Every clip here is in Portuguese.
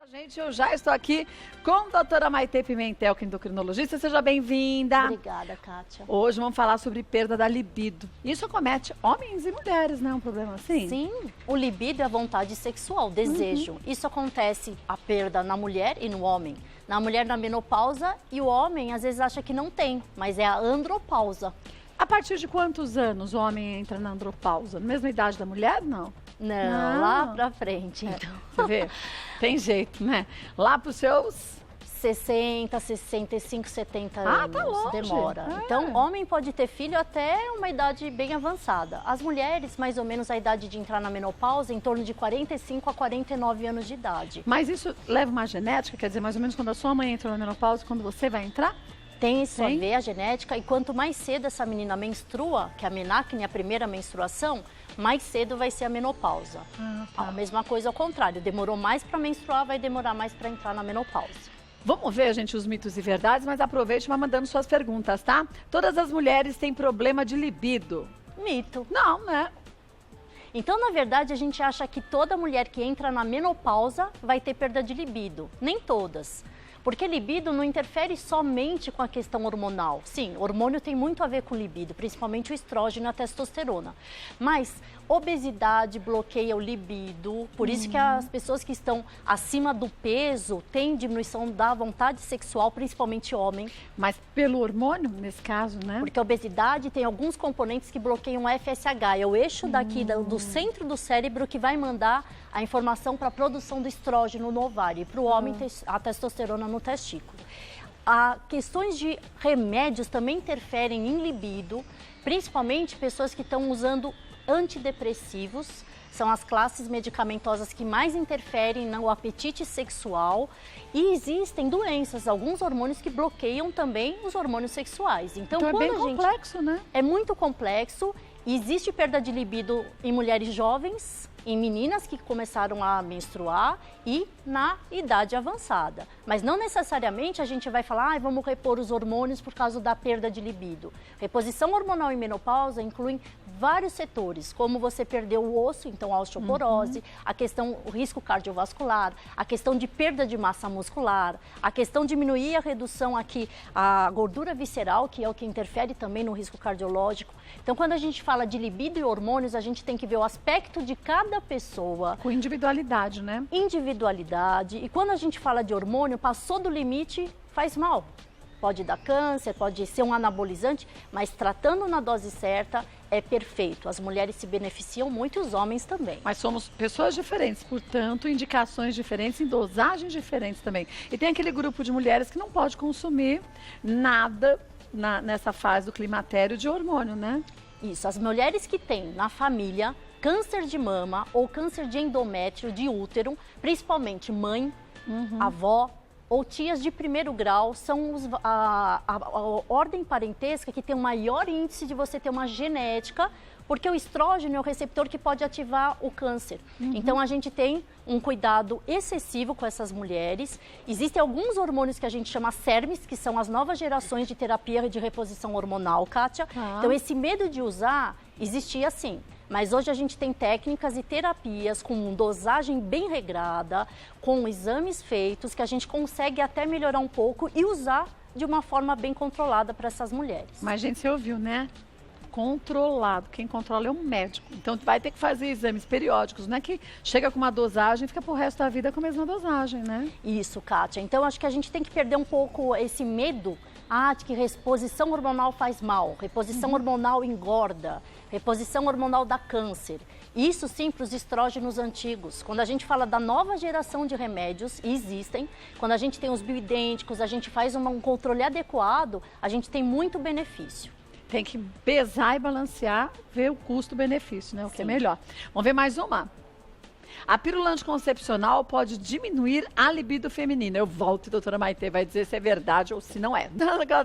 Gente, eu já estou aqui com a doutora Maitê Pimentel, que é endocrinologista. Seja bem-vinda. Obrigada, Kátia. Hoje vamos falar sobre perda da libido. Isso acomete homens e mulheres, não é um problema assim? Sim, o libido é a vontade sexual, o desejo. Isso acontece a perda na mulher e no homem. Na mulher na menopausa e o homem às vezes acha que não tem, mas é a andropausa. A partir de quantos anos o homem entra na andropausa? Na mesma idade da mulher, não? Não, lá pra frente, então. Você vê? Tem jeito, né? Lá pros seus 60, 65, 70 anos. Tá longe. Demora. Então, homem pode ter filho até uma idade bem avançada. As mulheres, mais ou menos, a idade de entrar na menopausa em torno de 45 a 49 anos de idade. Mas isso leva uma genética? Quer dizer, mais ou menos quando a sua mãe entrou na menopausa, quando você vai entrar? Tem isso a ver, a genética, e quanto mais cedo essa menina menstrua, que é a menacne, a primeira menstruação, mais cedo vai ser a menopausa. A mesma coisa ao contrário, demorou mais para menstruar, vai demorar mais para entrar na menopausa. Vamos ver, gente, os mitos e verdades, mas aproveite e vai mandando suas perguntas, tá? Todas as mulheres têm problema de libido. Mito. Não, né? Então, na verdade, a gente acha que toda mulher que entra na menopausa vai ter perda de libido. Nem todas. Porque libido não interfere somente com a questão hormonal. Sim, hormônio tem muito a ver com libido, principalmente o estrógeno e a testosterona. Mas obesidade bloqueia o libido, por isso que as pessoas que estão acima do peso têm diminuição da vontade sexual, principalmente homem. Mas pelo hormônio, nesse caso, né? Porque a obesidade tem alguns componentes que bloqueiam o FSH, é o eixo daqui do centro do cérebro que vai mandar a informação para a produção do estrógeno no ovário e para o homem a testosterona no testículo. Questões de remédios também interferem em libido, principalmente pessoas que estão usando antidepressivos, são as classes medicamentosas que mais interferem no apetite sexual e existem doenças, alguns hormônios que bloqueiam também os hormônios sexuais. Então é bem complexo, né? É muito complexo. Existe perda de libido em mulheres jovens, em meninas que começaram a menstruar e na idade avançada. Mas não necessariamente a gente vai falar, vamos repor os hormônios por causa da perda de libido. Reposição hormonal em menopausa inclui vários setores, como você perdeu o osso, então a osteoporose, a questão, o risco cardiovascular, a questão de perda de massa muscular, a questão de diminuir a redução aqui, a gordura visceral, que é o que interfere também no risco cardiológico. Então, quando a gente fala de libido e hormônios, a gente tem que ver o aspecto de cada pessoa. Com individualidade, né? Individualidade. E quando a gente fala de hormônio, passou do limite, faz mal. Pode dar câncer, pode ser um anabolizante, mas tratando na dose certa é perfeito. As mulheres se beneficiam muito e os homens também. Mas somos pessoas diferentes, portanto, indicações diferentes, em dosagens diferentes também. E tem aquele grupo de mulheres que não pode consumir nada nessa fase do climatério de hormônio, né? Isso, as mulheres que têm na família câncer de mama ou câncer de endométrio, de útero, principalmente mãe, avó ou tias de primeiro grau, são a ordem parentesca que tem o maior índice de você ter uma genética, porque o estrógeno é o receptor que pode ativar o câncer. Então, a gente tem um cuidado excessivo com essas mulheres. Existem alguns hormônios que a gente chama SERMs, que são as novas gerações de terapia de reposição hormonal, Kátia. Então, esse medo de usar existia sim. Mas hoje a gente tem técnicas e terapias com dosagem bem regrada, com exames feitos, que a gente consegue até melhorar um pouco e usar de uma forma bem controlada para essas mulheres. Mas, gente, você ouviu, né? Controlado. Quem controla é um médico. Então, vai ter que fazer exames periódicos, não é que chega com uma dosagem e fica pro resto da vida com a mesma dosagem, né? Isso, Kátia. Então, acho que a gente tem que perder um pouco esse medo de que reposição hormonal faz mal, reposição hormonal engorda, reposição hormonal dá câncer. Isso sim para os estrógenos antigos. Quando a gente fala da nova geração de remédios, e existem, quando a gente tem os bioidênticos, a gente faz um controle adequado, a gente tem muito benefício. Tem que pesar e balancear, ver o custo-benefício, né? O que é melhor. Vamos ver mais uma. A pílula anticoncepcional pode diminuir a libido feminina. Eu volto, doutora Maitê, vai dizer se é verdade ou se não é.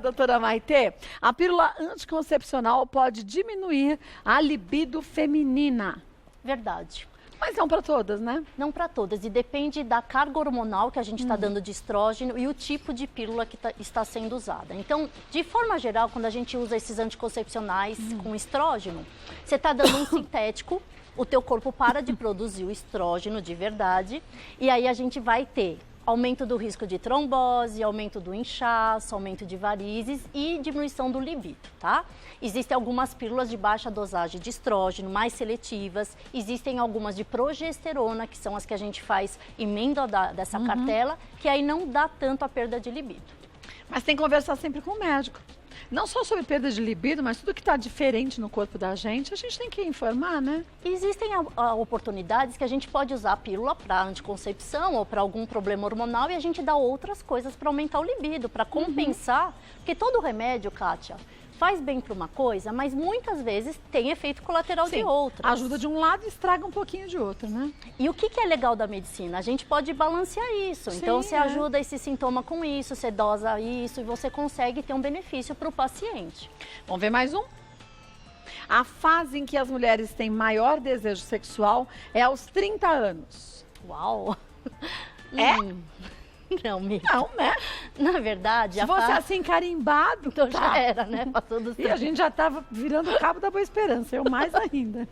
Doutora Maitê, a pílula anticoncepcional pode diminuir a libido feminina. Verdade. Mas não para todas, né? Não para todas. E depende da carga hormonal que a gente está dando de estrógeno e o tipo de pílula que está sendo usada. Então, de forma geral, quando a gente usa esses anticoncepcionais com estrógeno, você está dando um sintético, o teu corpo para de produzir o estrógeno de verdade e aí a gente vai ter Aumento do risco de trombose, aumento do inchaço, aumento de varizes e diminuição do libido, tá? Existem algumas pílulas de baixa dosagem de estrógeno, mais seletivas. Existem algumas de progesterona, que são as que a gente faz emenda dessa cartela, que aí não dá tanto a perda de libido. Mas tem que conversar sempre com o médico. Não só sobre perda de libido, mas tudo que está diferente no corpo da gente, a gente tem que informar, né? Existem oportunidades que a gente pode usar a pílula para anticoncepção ou para algum problema hormonal e a gente dá outras coisas para aumentar o libido, para compensar. Porque todo remédio, Kátia, faz bem para uma coisa, mas muitas vezes tem efeito colateral de outra. Ajuda de um lado e estraga um pouquinho de outro, né? E o que é legal da medicina? A gente pode balancear isso. Sim, então, você ajuda esse sintoma com isso, você dosa isso e você consegue ter um benefício para o paciente. Vamos ver mais um? A fase em que as mulheres têm maior desejo sexual é aos 30 anos. Uau! É? Não, Mika. Não, né? Na verdade, se fosse assim carimbado, então já era, né? Passou do E a gente já estava virando o cabo da Boa Esperança, eu mais ainda.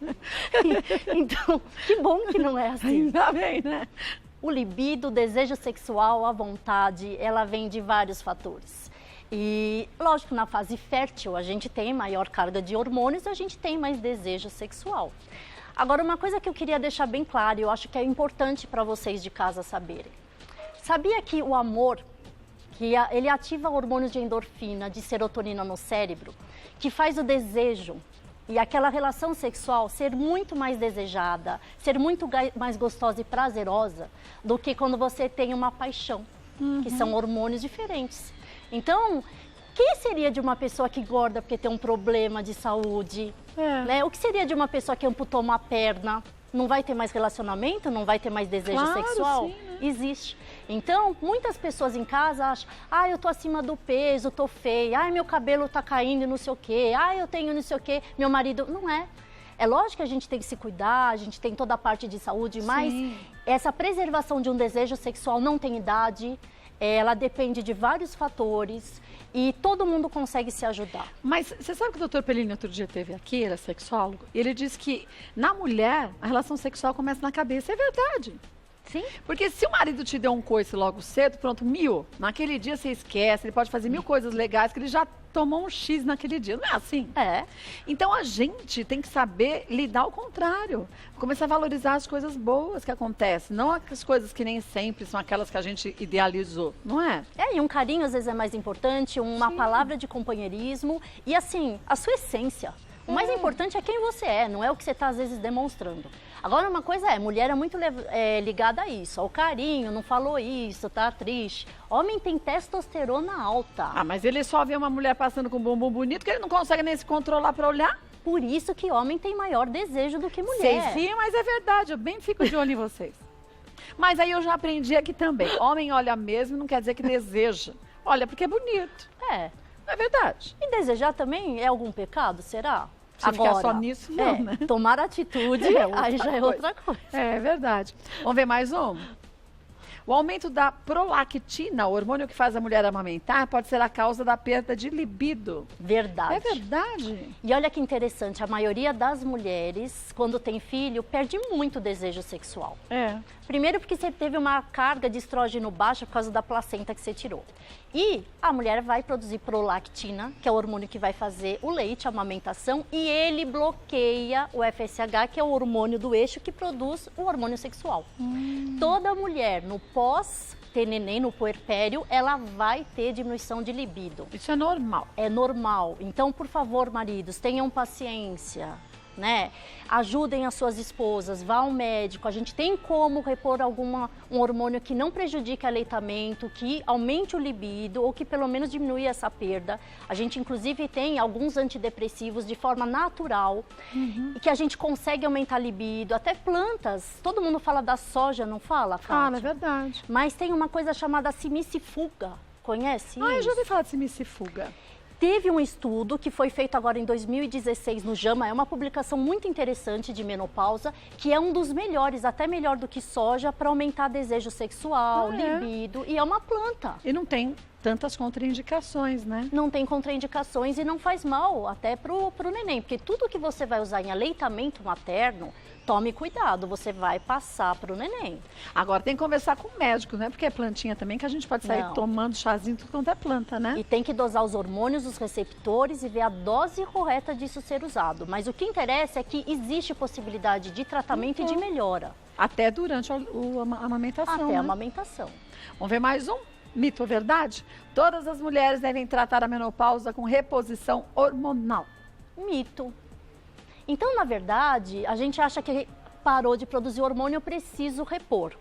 Então, que bom que não é assim. Ainda bem, né? O libido, o desejo sexual, a vontade, ela vem de vários fatores. E, lógico, na fase fértil, a gente tem maior carga de hormônios e a gente tem mais desejo sexual. Agora, uma coisa que eu queria deixar bem clara, e eu acho que é importante para vocês de casa saberem. Sabia que o amor, ele ativa hormônios de endorfina, de serotonina no cérebro, que faz o desejo e aquela relação sexual ser muito mais desejada, ser muito mais gostosa e prazerosa do que quando você tem uma paixão, que são hormônios diferentes. Então, o que seria de uma pessoa que engorda porque tem um problema de saúde? Né? O que seria de uma pessoa que amputou uma perna? Não vai ter mais relacionamento? Não vai ter mais desejo sexual? Sim, né? Existe. Então, muitas pessoas em casa acham, eu tô acima do peso, tô feia, meu cabelo tá caindo e não sei o quê, eu tenho não sei o quê, meu marido... Não é. É lógico que a gente tem que se cuidar, a gente tem toda a parte de saúde, mas essa preservação de um desejo sexual não tem idade, ela depende de vários fatores e todo mundo consegue se ajudar. Mas você sabe que o Dr. Pellini outro dia teve aqui, ele é sexólogo, e ele disse que na mulher a relação sexual começa na cabeça. É verdade. Sim. Porque se o marido te deu um coice logo cedo, pronto, naquele dia você esquece, ele pode fazer 1000 coisas legais que ele já tomou um X naquele dia. Não é assim? É. Então a gente tem que saber lidar ao contrário. Começar a valorizar as coisas boas que acontecem, não as coisas que nem sempre são aquelas que a gente idealizou, não é? E um carinho às vezes é mais importante, uma palavra de companheirismo e assim, a sua essência. O mais importante é quem você é, não é o que você está às vezes demonstrando. Agora, uma coisa mulher é muito ligada a isso, ao carinho, não falou isso, tá triste. Homem tem testosterona alta. Mas ele só vê uma mulher passando com um bumbum bonito que ele não consegue nem se controlar para olhar. Por isso que homem tem maior desejo do que mulher. Vocês riem, mas é verdade, eu bem fico de olho em vocês. Mas aí eu já aprendi aqui também, homem olha mesmo não quer dizer que deseja. Olha, porque é bonito. Não é verdade? E desejar também é algum pecado, será? Se Agora, ficar só nisso, não, né? Tomar atitude, aí já é outra coisa. É verdade. Vamos ver mais um? O aumento da prolactina, o hormônio que faz a mulher amamentar, pode ser a causa da perda de libido. Verdade. É verdade. E olha que interessante, a maioria das mulheres, quando tem filho, perde muito desejo sexual. Primeiro porque você teve uma carga de estrógeno baixa por causa da placenta que você tirou. E a mulher vai produzir prolactina, que é o hormônio que vai fazer o leite, a amamentação, e ele bloqueia o FSH, que é o hormônio do eixo que produz o hormônio sexual. Toda mulher no pós-ter neném, no puerpério, ela vai ter diminuição de libido. Isso é normal. É normal. Então, por favor, maridos, tenham paciência. Né? Ajudem as suas esposas, vá ao médico. A gente tem como repor um hormônio que não prejudique o aleitamento, que aumente o libido ou que pelo menos diminui essa perda. A gente inclusive tem alguns antidepressivos de forma natural e que a gente consegue aumentar a libido, até plantas. Todo mundo fala da soja, não fala, Kátia? É verdade. Mas tem uma coisa chamada simicifuga. Conhece isso? Eu já ouvi falar de simicifuga. Teve um estudo que foi feito agora em 2016 no JAMA, é uma publicação muito interessante de menopausa, que é um dos melhores, até melhor do que soja, para aumentar desejo sexual, libido, e é uma planta. E não tem tantas contraindicações, né? Não tem contraindicações e não faz mal até pro neném, porque tudo que você vai usar em aleitamento materno, tome cuidado, você vai passar para o neném. Agora tem que conversar com o médico, né? Porque é plantinha também, que a gente pode sair tomando chazinho, tudo quanto é planta, né? E tem que dosar os hormônios, os receptores e ver a dose correta disso ser usado. Mas o que interessa é que existe possibilidade de tratamento e de melhora. Até durante a amamentação, Até né? a amamentação. Vamos ver mais um? Mito ou verdade? Todas as mulheres devem tratar a menopausa com reposição hormonal. Mito. Então, na verdade, a gente acha que parou de produzir hormônio, eu preciso repor.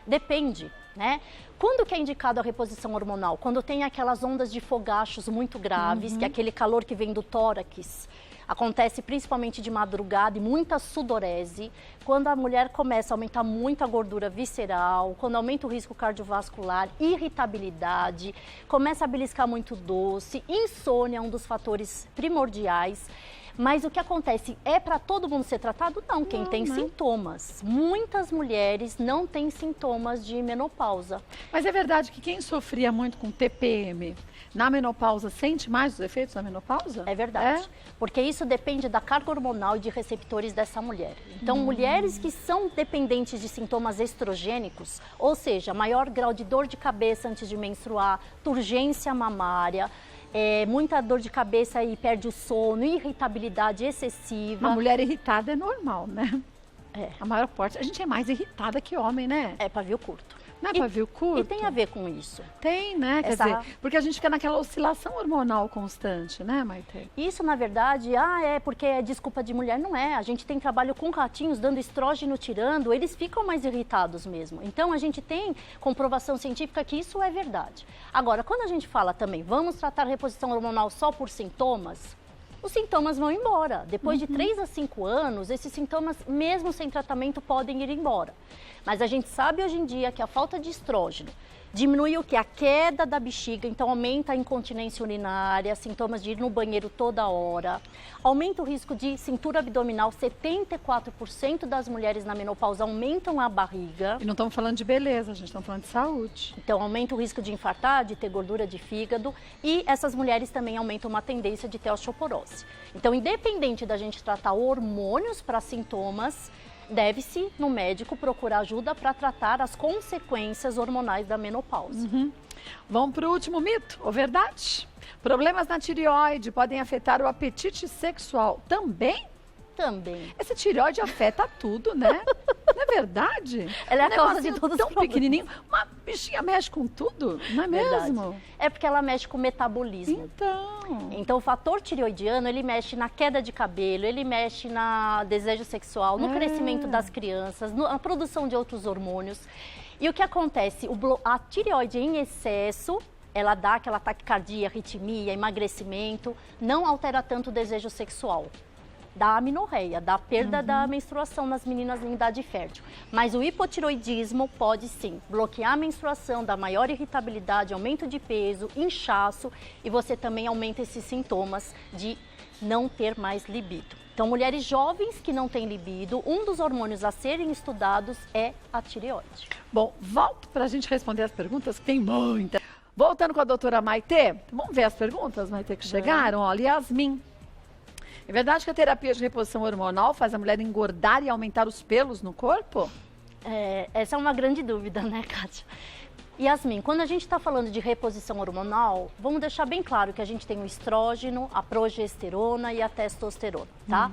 Depende, né? Quando que é indicado a reposição hormonal? Quando tem aquelas ondas de fogachos muito graves, que é aquele calor que vem do tórax. Acontece principalmente de madrugada e muita sudorese. Quando a mulher começa a aumentar muito a gordura visceral, quando aumenta o risco cardiovascular, irritabilidade, começa a beliscar muito doce, insônia é um dos fatores primordiais. Mas o que acontece é para todo mundo ser tratado? Não, quem tem sintomas. Muitas mulheres não têm sintomas de menopausa. Mas é verdade que quem sofria muito com TPM na menopausa sente mais os efeitos da menopausa? É verdade. Porque isso depende da carga hormonal e de receptores dessa mulher. Então, mulheres que são dependentes de sintomas estrogênicos, ou seja, maior grau de dor de cabeça antes de menstruar, turgência mamária, muita dor de cabeça e perde o sono, irritabilidade excessiva. Uma mulher irritada é normal, né? É. A maior parte. A gente é mais irritada que homem, né? É pavio curto. Não é pavio curto? E tem a ver com isso. Tem, né? Quer dizer, porque a gente fica naquela oscilação hormonal constante, né, Maite? Isso, na verdade, é porque é desculpa de mulher. Não é. A gente tem trabalho com ratinhos, dando estrógeno, tirando, eles ficam mais irritados mesmo. Então, a gente tem comprovação científica que isso é verdade. Agora, quando a gente fala também, vamos tratar a reposição hormonal só por sintomas, os sintomas vão embora. Depois de 3 a 5 anos, esses sintomas, mesmo sem tratamento, podem ir embora. Mas a gente sabe hoje em dia que a falta de estrógeno diminui o que? A queda da bexiga, então aumenta a incontinência urinária, sintomas de ir no banheiro toda hora, aumenta o risco de cintura abdominal, 74% das mulheres na menopausa aumentam a barriga. E não estamos falando de beleza, a gente está falando de saúde. Então aumenta o risco de infartar, de ter gordura de fígado e essas mulheres também aumentam uma tendência de ter osteoporose. Então, independente da gente tratar hormônios para sintomas, deve-se, no médico, procurar ajuda para tratar as consequências hormonais da menopausa. Vamos para o último mito, ou verdade? Problemas na tireoide podem afetar o apetite sexual também? Também. Essa tireoide afeta tudo, né? Não é verdade? Ela é a causa de todos os tão problemas. Pequenininho, uma bichinha mexe com tudo, não é mesmo? Verdade. É porque ela mexe com o metabolismo. Então, o fator tireoidiano, ele mexe na queda de cabelo, ele mexe no desejo sexual, no crescimento das crianças, na produção de outros hormônios. E o que acontece? A tireoide em excesso, ela dá aquela taquicardia, arritmia, emagrecimento, não altera tanto o desejo sexual. Da amenorreia, da perda da menstruação nas meninas em idade fértil. Mas o hipotiroidismo pode sim bloquear a menstruação, dar maior irritabilidade, aumento de peso, inchaço e você também aumenta esses sintomas de não ter mais libido. Então, mulheres jovens que não têm libido, um dos hormônios a serem estudados é a tireoide. Bom, volto para a gente responder as perguntas, que tem muita. Voltando com a doutora Maite, vamos ver as perguntas, Maite, que chegaram. Olha, Yasmin. É verdade que a terapia de reposição hormonal faz a mulher engordar e aumentar os pelos no corpo? Essa é uma grande dúvida, né, Kátia? Yasmin, quando a gente está falando de reposição hormonal, vamos deixar bem claro que a gente tem o estrógeno, a progesterona e a testosterona, tá?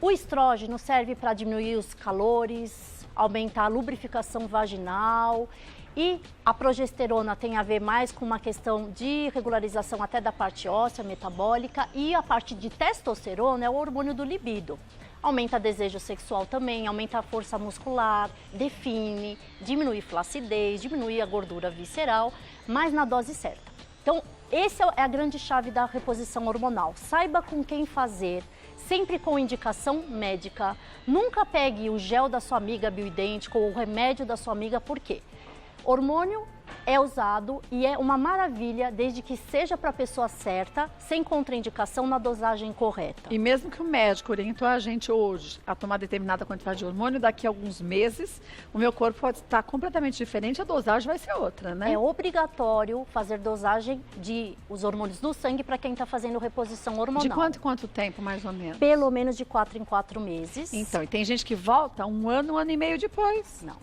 O estrógeno serve para diminuir os calores, aumentar a lubrificação vaginal. E a progesterona tem a ver mais com uma questão de regularização até da parte óssea, metabólica. E a parte de testosterona é o hormônio do libido. Aumenta desejo sexual também, aumenta a força muscular, define, diminui flacidez, diminui a gordura visceral, mas na dose certa. Então, essa é a grande chave da reposição hormonal. Saiba com quem fazer, sempre com indicação médica. Nunca pegue o gel da sua amiga bioidêntico ou o remédio da sua amiga, por quê? Hormônio é usado e é uma maravilha desde que seja para a pessoa certa, sem contraindicação, na dosagem correta. E mesmo que o médico orientou a gente hoje a tomar determinada quantidade de hormônio, daqui a alguns meses o meu corpo pode estar completamente diferente, a dosagem vai ser outra, né? É obrigatório fazer dosagem de os hormônios do sangue para quem está fazendo reposição hormonal. De quanto em quanto tempo, mais ou menos? Pelo menos de 4 em 4 meses. Então, e tem gente que volta um ano e meio depois. Não.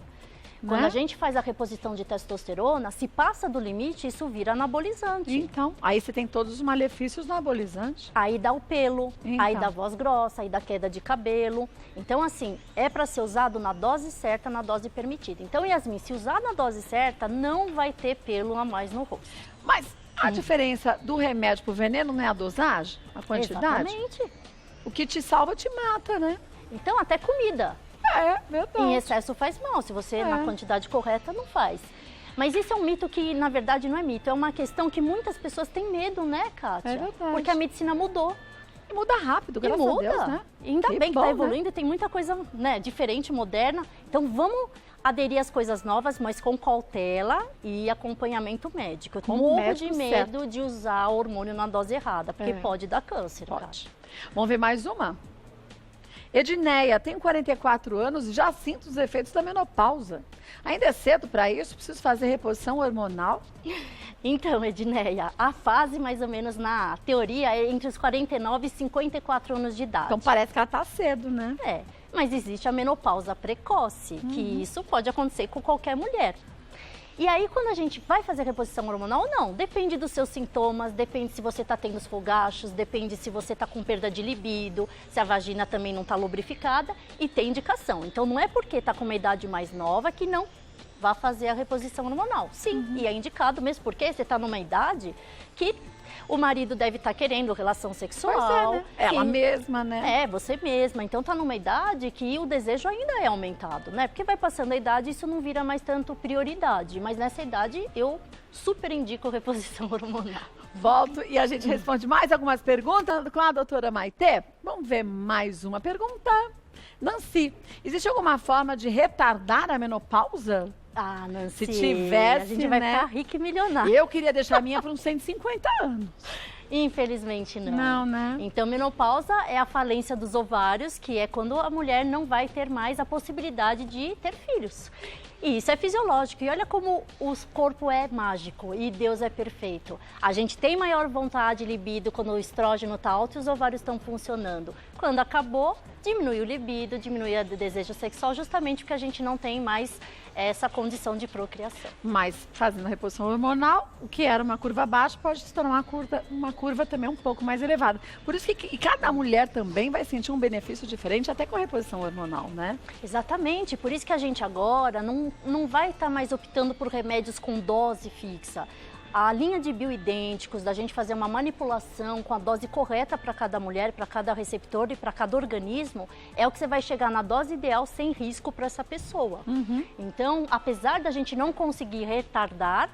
Quando Né? a gente faz a reposição de testosterona, se passa do limite, isso vira anabolizante. Então, aí você tem todos os malefícios do anabolizante. Aí dá o pelo, Então. aí dá voz grossa, aí dá queda de cabelo. Então, assim, é para ser usado na dose certa, na dose permitida. Então, Yasmin, se usar na dose certa, não vai ter pelo a mais no rosto. Mas a diferença do remédio pro veneno não é a dosagem, a quantidade? Exatamente. O que te salva te mata, né? Então, até comida. É, verdade. Em excesso faz mal, se você na quantidade correta não faz. Mas isso é um mito que, na verdade, não é mito. É uma questão que muitas pessoas têm medo, né, Kátia? É verdade. Porque a medicina mudou. E muda rápido, E graças muda. a Deus, né? E ainda Que bem que bom, está né? evoluindo e tem muita coisa, né, diferente, moderna. Então vamos aderir às coisas novas, mas com cautela e acompanhamento médico. Eu Com o morro médico de medo de usar hormônio na dose errada, porque É. pode dar câncer. Pode. Kátia. Vamos ver mais uma? Edneia, tenho 44 anos e já sinto os efeitos da menopausa. Ainda é cedo para isso? Preciso fazer reposição hormonal? Então, Edneia, a fase mais ou menos na teoria é entre os 49 e 54 anos de idade. Então parece que ela tá cedo, né? É, mas existe a menopausa precoce, que isso pode acontecer com qualquer mulher. E aí, quando a gente vai fazer reposição hormonal ou não, depende dos seus sintomas, depende se você está tendo os fogachos, depende se você está com perda de libido, se a vagina também não está lubrificada e tem indicação. Então, não é porque está com uma idade mais nova que não vá fazer a reposição hormonal. Sim, e é indicado mesmo porque você está numa idade que o marido deve estar querendo relação sexual. Pois é, né? Ela que- mesma, né? É, você mesma. Então tá numa idade que o desejo ainda é aumentado, né? Porque vai passando a idade e isso não vira mais tanto prioridade. Mas nessa idade eu super indico reposição hormonal. Volto e a gente responde mais algumas perguntas com a doutora Maitê. Vamos ver mais uma pergunta. Nancy, existe alguma forma de retardar a menopausa? Ah, Nancy, Se tivesse, a gente vai né? ficar rica e milionária. Eu queria deixar a minha para uns 150 anos. Infelizmente não. Não, né? Então, menopausa é a falência dos ovários, que é quando a mulher não vai ter mais a possibilidade de ter filhos. E isso é fisiológico. E olha como o corpo é mágico e Deus é perfeito. A gente tem maior vontade, libido, quando o estrógeno está alto e os ovários estão funcionando. Quando acabou, diminui o libido, diminui o desejo sexual, justamente porque a gente não tem mais essa condição de procriação. Mas fazendo a reposição hormonal, o que era uma curva baixa pode se tornar uma curva também um pouco mais elevada. Por isso que e cada mulher também vai sentir um benefício diferente até com a reposição hormonal, né? Exatamente, por isso que a gente agora não vai estar mais optando por remédios com dose fixa. A linha de bioidênticos, da gente fazer uma manipulação com a dose correta para cada mulher, para cada receptor e para cada organismo, é o que você vai chegar na dose ideal sem risco para essa pessoa. Então, apesar da gente não conseguir retardar,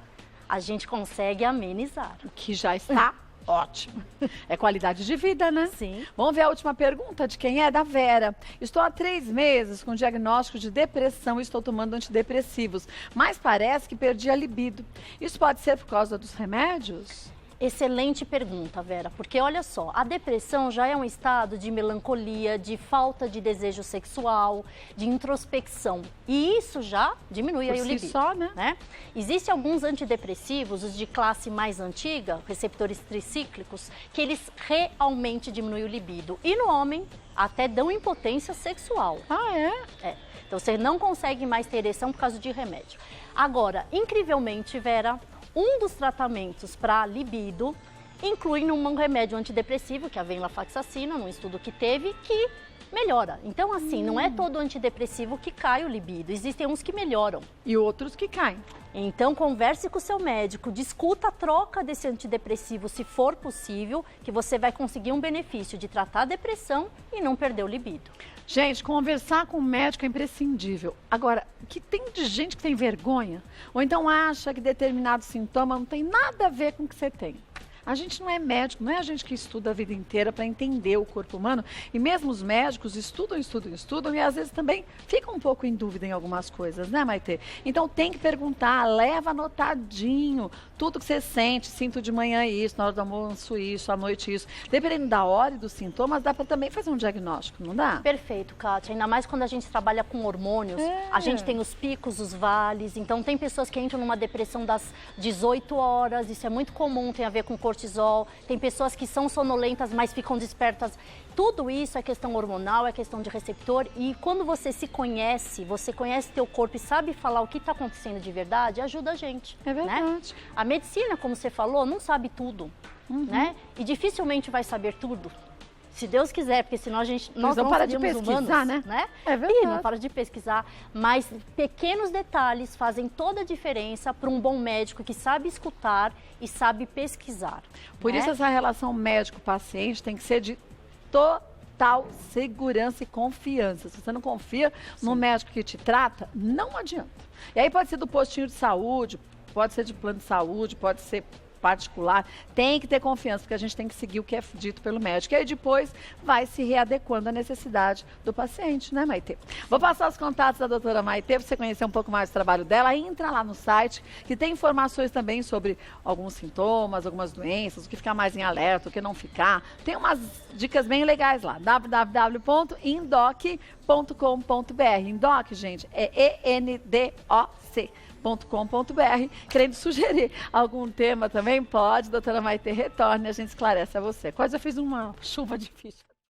a gente consegue amenizar. O que já está ótimo. É qualidade de vida, né? Sim. Vamos ver a última pergunta de quem é? Da Vera. Estou há 3 meses com diagnóstico de depressão e estou tomando antidepressivos, mas parece que perdi a libido. Isso pode ser por causa dos remédios? Excelente pergunta, Vera, porque olha só, a depressão já é um estado de melancolia, de falta de desejo sexual, de introspecção. E isso já diminui aí o Por si libido. só, né? Existem alguns antidepressivos, os de classe mais antiga, receptores tricíclicos, que eles realmente diminuem o libido. E no homem, até dão impotência sexual. Ah, é? É. Então você não consegue mais ter ereção por causa de remédio. Agora, incrivelmente, Vera, um dos tratamentos para libido inclui um remédio antidepressivo, que é a venlafaxacina, num estudo que teve, que melhora. Então, assim, não é todo antidepressivo que cai o libido, existem uns que melhoram. E outros que caem. Então, converse com o seu médico, discuta a troca desse antidepressivo, se for possível, que você vai conseguir um benefício de tratar a depressão e não perder o libido. Gente, conversar com o médico é imprescindível. Agora, que tem de gente que tem vergonha, ou então acha que determinado sintoma não tem nada a ver com o que você tem. A gente não é médico, não é a gente que estuda a vida inteira para entender o corpo humano. E mesmo os médicos estudam e às vezes também ficam um pouco em dúvida em algumas coisas, né, Maitê? Então tem que perguntar, leva anotadinho tudo que você sente, sinto de manhã isso, na hora do almoço isso, à noite isso. Dependendo da hora e dos sintomas, dá para também fazer um diagnóstico, não dá? Perfeito, Kátia. Ainda mais quando a gente trabalha com hormônios, a gente tem os picos, os vales. Então tem pessoas que entram numa depressão das 18 horas, isso é muito comum, tem a ver com cortisol. Tem pessoas que são sonolentas, mas ficam despertas. Tudo isso é questão hormonal, é questão de receptor. E quando você se conhece, você conhece teu corpo e sabe falar o que está acontecendo de verdade, ajuda a gente. É verdade. Né? A medicina, como você falou, não sabe tudo, né? E dificilmente vai saber tudo. Se Deus quiser, porque senão nós não para de seríamos pesquisar, humanos, né? É verdade. E não para de pesquisar, mas pequenos detalhes fazem toda a diferença para um bom médico que sabe escutar e sabe pesquisar. Por né? isso essa relação médico-paciente tem que ser de total segurança e confiança. Se você não confia no médico que te trata, não adianta. E aí pode ser do postinho de saúde, pode ser de plano de saúde, pode ser particular, tem que ter confiança, porque a gente tem que seguir o que é dito pelo médico. E aí depois vai se readequando à necessidade do paciente, né, Maitê? Vou passar os contatos da doutora Maitê para você conhecer um pouco mais do trabalho dela. Entra lá no site, que tem informações também sobre alguns sintomas, algumas doenças, o que ficar mais em alerta, o que não ficar. Tem umas dicas bem legais lá, www.indoc.com.br. Indoc, gente, é ENDOC. .com.br. Querendo sugerir algum tema também, pode, doutora Maitê, retorne, a gente esclarece a você. Quase eu fiz uma chuva difícil.